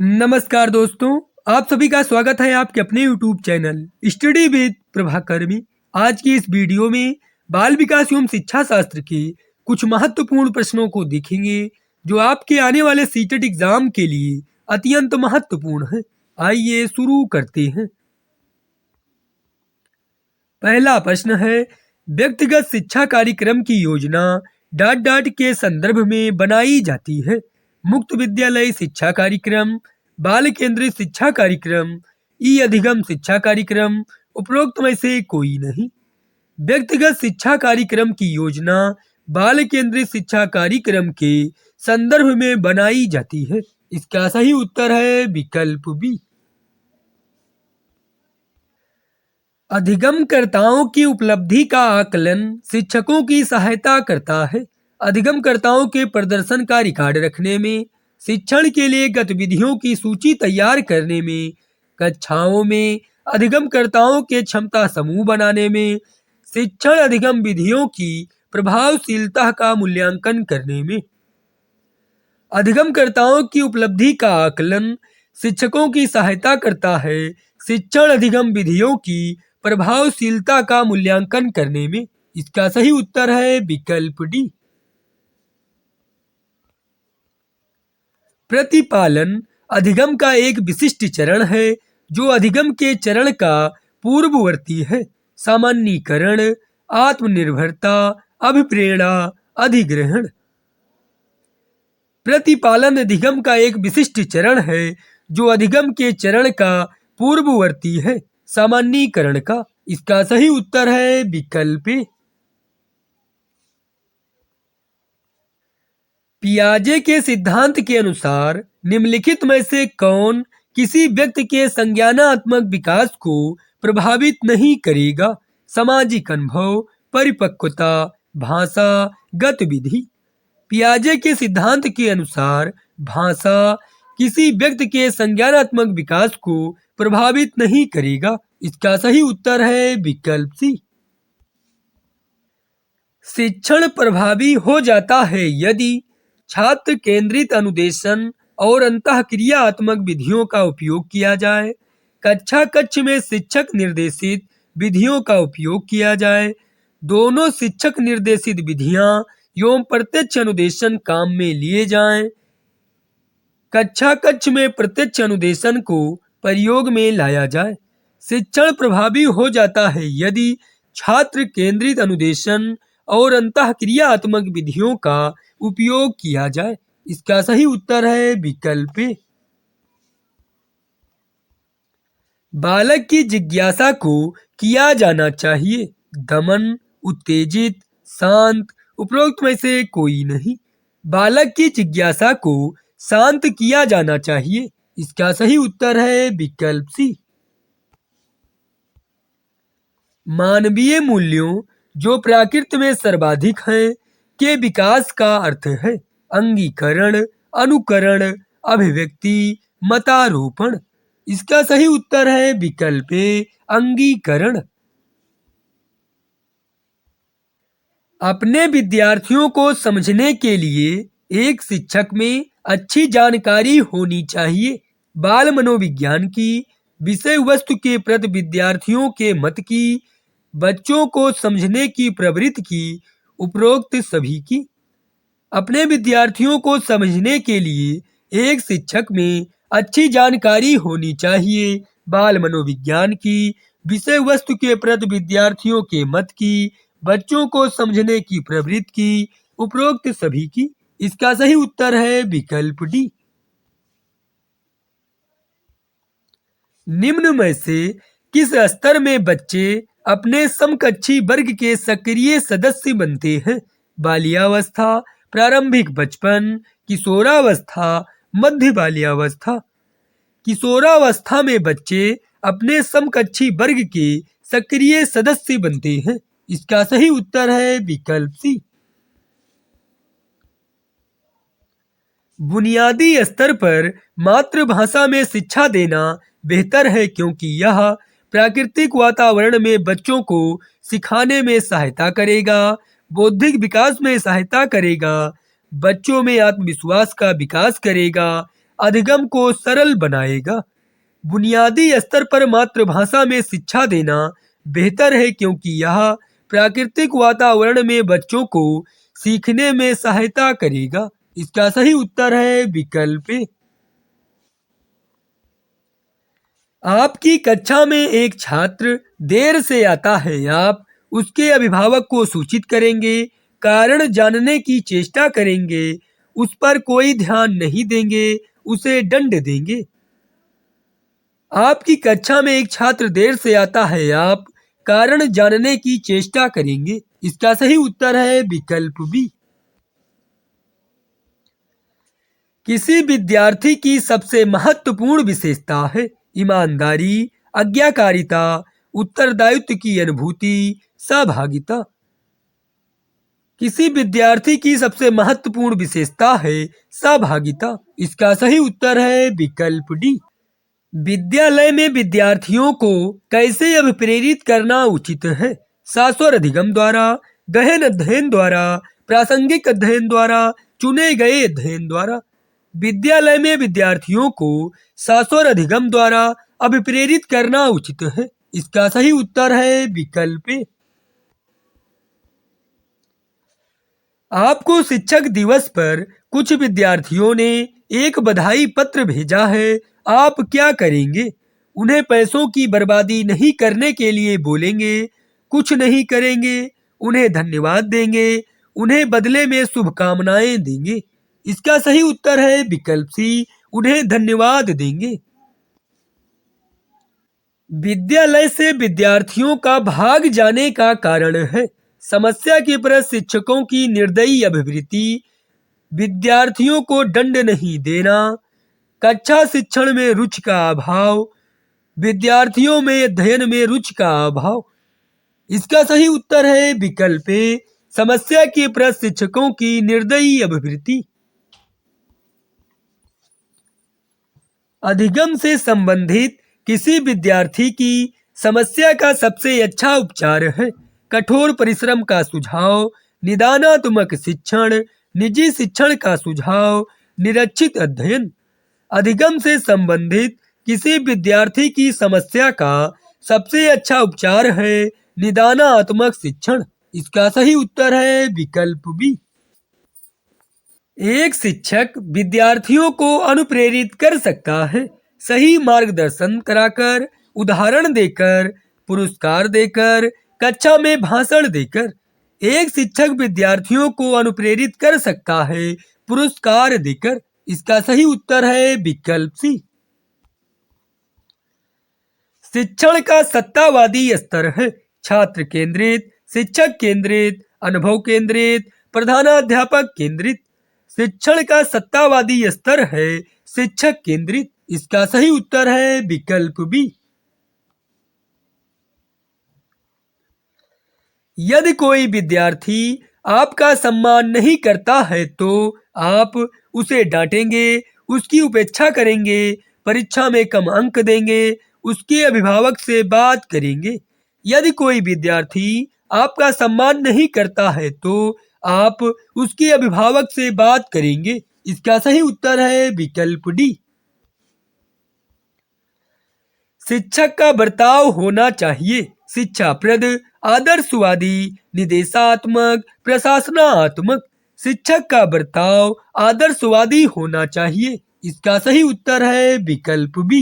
नमस्कार दोस्तों, आप सभी का स्वागत है आपके अपने YouTube channel study with Prabhakar में। आज की इस वीडियो में बाल विकास एवं शिक्षा शास्त्र के कुछ महत्वपूर्ण प्रश्नों को देखेंगे जो आपके आने वाले सीटेट एग्जाम के लिए अत्यंत महत्वपूर्ण है। आइए शुरू करते हैं। पहला प्रश्न है, व्यक्तिगत शिक्षा कार्यक्रम की योजना डॉट डॉट के संदर्भ में बनाई जाती है। मुक्त विद्यालय शिक्षा कार्यक्रम, बाल केंद्रित शिक्षा कार्यक्रम, ई अधिगम शिक्षा कार्यक्रम, उपरोक्त में से कोई नहीं। व्यक्तिगत शिक्षा कार्यक्रम की योजना बाल केंद्रित शिक्षा कार्यक्रम के संदर्भ में बनाई जाती है। इसका सही उत्तर है विकल्प बी। अधिगमकर्ताओं की उपलब्धि का आकलन शिक्षकों की सहायता करता है। अधिगमकर्ताओं के प्रदर्शन का रिकॉर्ड रखने में, शिक्षण के लिए गतिविधियों की सूची तैयार करने में, कक्षाओं में अधिगमकर्ताओं के क्षमता समूह बनाने में, शिक्षण अधिगम विधियों की प्रभावशीलता का मूल्यांकन करने में। अधिगमकर्ताओं की उपलब्धि का आकलन शिक्षकों की सहायता करता है शिक्षण अधिगम विधियों की प्रभावशीलता का मूल्यांकन करने में। इसका सही उत्तर है विकल्प डी। प्रतिपालन अधिगम का एक विशिष्ट चरण है जो अधिगम के चरण का पूर्ववर्ती है। सामान्यीकरण, आत्मनिर्भरता, अभिप्रेरणा, अधिग्रहण। प्रतिपालन अधिगम का एक विशिष्ट चरण है जो अधिगम के चरण का पूर्ववर्ती है, सामान्यीकरण का। इसका सही उत्तर है विकल्प ए। पियाजे के सिद्धांत के अनुसार निम्नलिखित में से कौन किसी व्यक्ति के संज्ञानात्मक विकास को प्रभावित नहीं करेगा? सामाजिक अनुभव, परिपक्वता, भाषा, गतिविधि। पियाजे के सिद्धांत के अनुसार भाषा किसी व्यक्ति के संज्ञानात्मक विकास को प्रभावित नहीं करेगा। इसका सही उत्तर है विकल्प सी। शिक्षण प्रभावी हो जाता है यदि छात्र केंद्रित अनुदेशन और अंतःक्रियात्मक विधियों का उपयोग किया जाए, कक्षा कक्ष में शिक्षक निर्देशित विधियों का उपयोग किया जाए, दोनों शिक्षक निर्देशित विधियां एवं प्रत्यक्ष अनुदेशन काम में लिए जाएं, कक्षा कक्ष में प्रत्यक्ष अनुदेशन को प्रयोग में लाया जाए। शिक्षण प्रभावी हो जाता है यदि छात्र केंद्रित अनुदेशन और अंतःक्रियात्मक विधियों का उपयोग किया जाए। इसका सही उत्तर है विकल्प ए। बालक की जिज्ञासा को किया जाना चाहिए। दमन, उत्तेजित, शांत, उपरोक्त में से कोई नहीं। बालक की जिज्ञासा को शांत किया जाना चाहिए। इसका सही उत्तर है विकल्प सी। मानवीय मूल्यों जो प्रकृति में सर्वाधिक हैं के विकास का अर्थ है अंगीकरण, अनुकरण, अभिव्यक्ति, मतारोपण। इसका सही उत्तर है विकल्प ए, अंगीकरण। अपने विद्यार्थियों को समझने के लिए एक शिक्षक में अच्छी जानकारी होनी चाहिए। बाल मनोविज्ञान की, विषय वस्तु के प्रति विद्यार्थियों के मत की, बच्चों को समझने की प्रवृत्ति की, उपरोक्त सभी की। अपने विद्यार्थियों को समझने के लिए एक शिक्षक में अच्छी जानकारी होनी चाहिए। बाल मनोविज्ञान की, विषय वस्तु के प्रति विद्यार्थियों के मत की, बच्चों को समझने की प्रवृत्ति की, उपरोक्त सभी की। इसका सही उत्तर है विकल्प डी। निम्न में से किस स्तर में बच्चे अपने समकक्षी वर्ग के सक्रिय सदस्य बनते हैं? बाल्यावस्था, प्रारंभिक बचपन, किशोरावस्था, मध्य बाल्यावस्था। किशोरावस्था में बच्चे अपने समकक्षी वर्ग के सक्रिय सदस्य बनते हैं। इसका सही उत्तर है विकल्प सी। बुनियादी स्तर पर मातृभाषा में शिक्षा देना बेहतर है क्योंकि यह प्राकृतिक वातावरण में बच्चों को सिखाने में सहायता करेगा, बौद्धिक विकास में सहायता करेगा, बच्चों में आत्मविश्वास का विकास करेगा, अधिगम को सरल बनाएगा। बुनियादी स्तर पर मातृभाषा में शिक्षा देना बेहतर है, क्योंकि यह प्राकृतिक वातावरण में बच्चों को सीखने में सहायता करेगा। इसका सही उत्तर है विकल्प ए। आपकी कक्षा में एक छात्र देर से आता है, आप उसके अभिभावक को सूचित करेंगे, कारण जानने की चेष्टा करेंगे, उस पर कोई ध्यान नहीं देंगे, उसे दंड देंगे। आपकी कक्षा में एक छात्र देर से आता है, आप कारण जानने की चेष्टा करेंगे। इसका सही उत्तर है विकल्प बी। किसी विद्यार्थी की सबसे महत्वपूर्ण विशेषता है ईमानदारी, आज्ञाकारिता, उत्तरदायित्व की अनुभूति, सहभागिता। किसी विद्यार्थी की सबसे महत्वपूर्ण विशेषता है सहभागिता। इसका सही उत्तर है विकल्प डी। विद्यालय में विद्यार्थियों को कैसे अभिप्रेरित करना उचित है? शाश्वत अधिगम द्वारा, गहन अध्ययन द्वारा, प्रासंगिक अध्ययन द्वारा, चुने गए अध्ययन द्वारा। विद्यालय में विद्यार्थियों को शाश्वत अधिगम द्वारा अभिप्रेरित करना उचित है। इसका सही उत्तर है विकल्प ए। आपको शिक्षक दिवस पर कुछ विद्यार्थियों ने एक बधाई पत्र भेजा है, आप क्या करेंगे? उन्हें पैसों की बर्बादी नहीं करने के लिए बोलेंगे, कुछ नहीं करेंगे, उन्हें धन्यवाद देंगे, उन्हें बदले में शुभकामनाएं देंगे। इसका सही उत्तर है विकल्प सी, उन्हें धन्यवाद देंगे। विद्यालय से विद्यार्थियों का भाग जाने का कारण है समस्या के प्रति शिक्षकों की निर्दयी अभिवृत्ति, विद्यार्थियों को दंड नहीं देना, कक्षा शिक्षण में रुचि का अभाव, विद्यार्थियों में अध्ययन में रुचि का अभाव। इसका सही उत्तर है विकल्प ए, समस्या के प्रति शिक्षकों की निर्दयी अभिवृत्ति। अधिगम से संबंधित किसी विद्यार्थी की समस्या का सबसे अच्छा उपचार है कठोर परिश्रम का सुझाव, निदानात्मक शिक्षण, निजी शिक्षण का सुझाव, निरक्षित अध्ययन। अधिगम से संबंधित किसी विद्यार्थी की समस्या का सबसे अच्छा उपचार है निदानात्मक शिक्षण। इसका सही उत्तर है विकल्प बी। एक शिक्षक विद्यार्थियों को अनुप्रेरित कर सकता है सही मार्गदर्शन कराकर, उदाहरण देकर, पुरस्कार देकर, कक्षा में भाषण देकर। एक शिक्षक विद्यार्थियों को अनुप्रेरित कर सकता है पुरस्कार देकर। इसका सही उत्तर है विकल्प सी। शिक्षण का सत्तावादी स्तर है छात्र केंद्रित, शिक्षक केंद्रित, अनुभव केंद्रित, प्रधानाध्यापक केंद्रित। शिक्षण का सत्तावादी स्तर है शिक्षक केंद्रित। इसका सही उत्तर है विकल्प बी। यदि कोई विद्यार्थी आपका सम्मान नहीं करता है तो आप उसे डांटेंगे, उसकी उपेक्षा करेंगे, परीक्षा में कम अंक देंगे, उसके अभिभावक से बात करेंगे। यदि कोई विद्यार्थी आपका सम्मान नहीं करता है तो आप उसके अभिभावक से बात करेंगे। इसका सही उत्तर है विकल्प डी। शिक्षक का बर्ताव होना चाहिए शिक्षाप्रद, आदर्शवादी, निदेशात्मक, प्रशासनात्मक। शिक्षक का बर्ताव आदर्शवादी होना चाहिए। इसका सही उत्तर है विकल्प बी।